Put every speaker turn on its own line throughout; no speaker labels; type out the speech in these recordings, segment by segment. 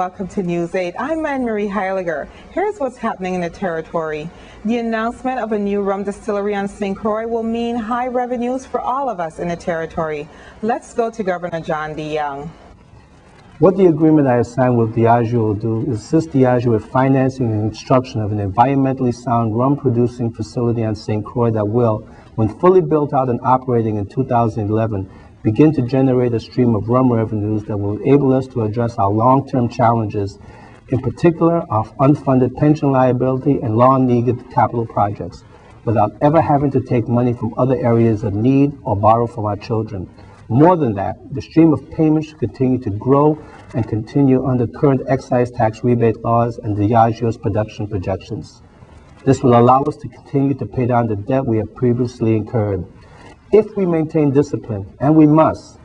welcome to News 8. I'm Anne-Marie Heiliger. Here's what's happening in the territory. The announcement of a new rum distillery on St. Croix will mean high revenues for all of us in the territory. Let's go to Governor John D. Young.
What the agreement I have signed with Diageo will do is assist Diageo with financing and construction of an environmentally sound rum-producing facility on St. Croix that will, when fully built out and operating in 2011, begin to generate a stream of rum revenues that will enable us to address our long-term challenges, in particular our unfunded pension liability and long-needed capital projects, without ever having to take money from other areas of need or borrow from our children. More than that, the stream of payments should continue to grow and continue under current excise tax rebate laws and Diageo's production projections. This will allow us to continue to pay down the debt we have previously incurred. If we maintain discipline, and we must,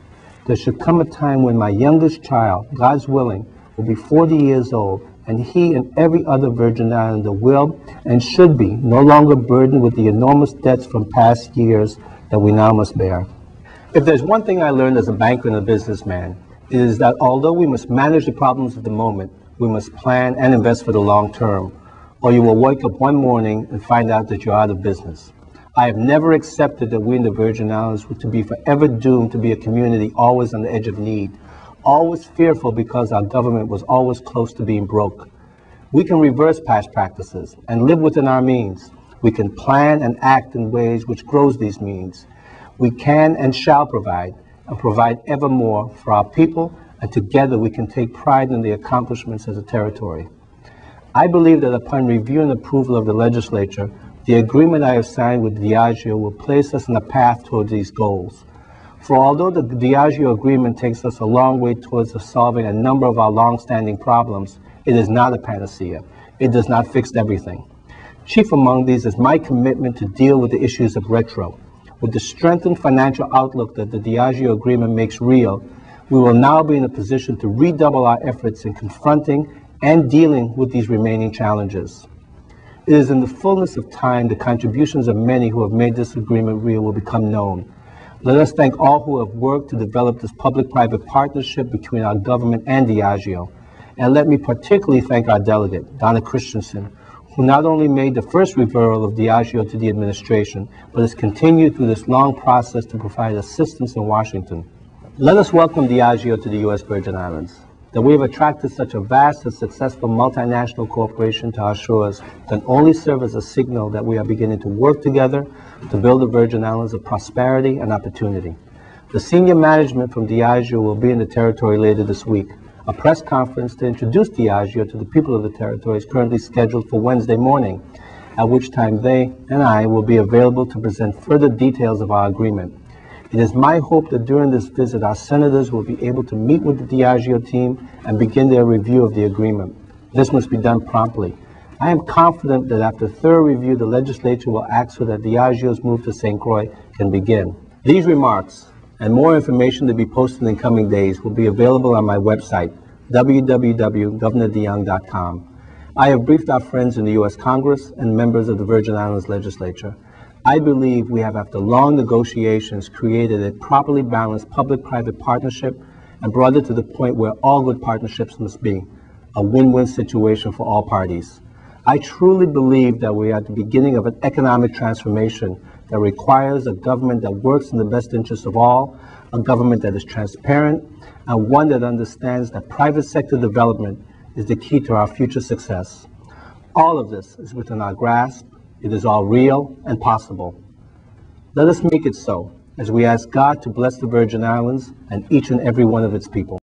there should come a time when my youngest child, God's willing, will be 40 years old, and he and every other Virgin Islander will and should be no longer burdened with the enormous debts from past years that we now must bear. If there's one thing I learned as a banker and a businessman, it is that although we must manage the problems of the moment, we must plan and invest for the long term, or you will wake up one morning and find out that you're out of business. I have never accepted that we in the Virgin Islands were to be forever doomed to be a community always on the edge of need, always fearful because our government was always close to being broke. We can reverse past practices and live within our means. We can plan and act in ways which grows these means. We can and shall provide, and provide ever more for our people, and together we can take pride in the accomplishments as a territory. I believe that upon review and approval of the legislature, the agreement I have signed with Diageo will place us on a path towards these goals. For although the Diageo agreement takes us a long way towards solving a number of our long-standing problems, it is not a panacea. It does not fix everything. Chief among these is my commitment to deal with the issues of retro. With the strengthened financial outlook that the Diageo agreement makes real, we will now be in a position to redouble our efforts in confronting and dealing with these remaining challenges. It is in the fullness of time the contributions of many who have made this agreement real will become known. Let us thank all who have worked to develop this public-private partnership between our government and Diageo. And let me particularly thank our delegate, Donna Christensen, who not only made the first referral of Diageo to the administration, but has continued through this long process to provide assistance in Washington. Let us welcome Diageo to the U.S. Virgin Islands. That we have attracted such a vast and successful multinational corporation to our shores can only serve as a signal that we are beginning to work together to build the Virgin Islands of prosperity and opportunity. The senior management from Diageo will be in the territory later this week. A press conference to introduce Diageo to the people of the territory is currently scheduled for Wednesday morning, at which time they and I will be available to present further details of our agreement. It is my hope that during this visit, our senators will be able to meet with the Diageo team and begin their review of the agreement. This must be done promptly. I am confident that after thorough review, the legislature will act so that Diageo's move to St. Croix can begin. These remarks and more information to be posted in coming days will be available on my website, www.governordeyoung.com. I have briefed our friends in the U.S. Congress and members of the Virgin Islands Legislature. I believe we have, after long negotiations, created a properly balanced public-private partnership and brought it to the point where all good partnerships must be, a win-win situation for all parties. I truly believe that we are at the beginning of an economic transformation that requires a government that works in the best interest of all, a government that is transparent, and one that understands that private sector development is the key to our future success. All of this is within our grasp. It is all real and possible. Let us make it so, as we ask God to bless the Virgin Islands and each and every one of its people.